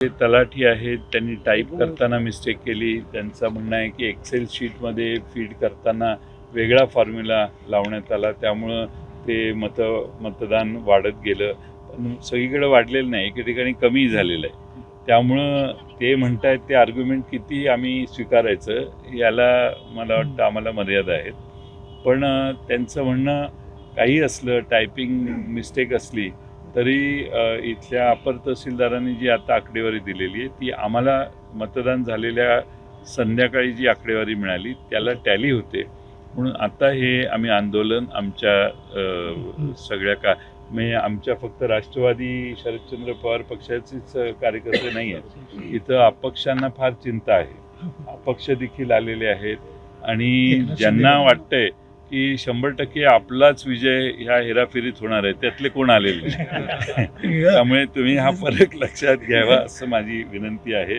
ते तलाठी आहेत, त्यांनी टाईप करताना मिस्टेक केली. त्यांचं म्हणणं आहे की एक्सेल शीटमध्ये फीड करताना वेगळा फॉर्म्युला लावण्यात आला, त्यामुळं ते मतदान वाढत गेलं. पण सगळीकडे वाढलेलं नाही, एके ठिकाणी कमी झालेलं आहे. त्यामुळं ते म्हणतायत ते आर्ग्युमेंट किती आम्ही स्वीकारायचं याला मला वाटतं आम्हाला मर्यादा आहेत. पण त्यांचं म्हणणं काही असलं, टायपिंग मिस्टेक असली तरी इथल्या अपर तहसीलदारांनी जी आता आकडेवारी दिलेली आहे ती आम्हाला मतदान झालेल्या संध्याकाळी जी आकडेवारी मिळाली त्याला टॅली होते. म्हणून आता हे आम्ही आंदोलन आमच्या सगळ्या म्हणजे आमच्या फक्त राष्ट्रवादी शरदचंद्र पवार पक्षाचेच कार्यकर्ते नाही आहेत, इथं अपक्षांना फार चिंता आहे. अपक्ष देखील आलेले आहेत आणि ज्यांना वाटतंय की 100% आपलाच विजय ह्या हेराफेरीत होणार आहे त्यातले कोण आलेले नाही. त्यामुळे तुम्ही हा फरक लक्षात घ्यावा असं माझी विनंती आहे.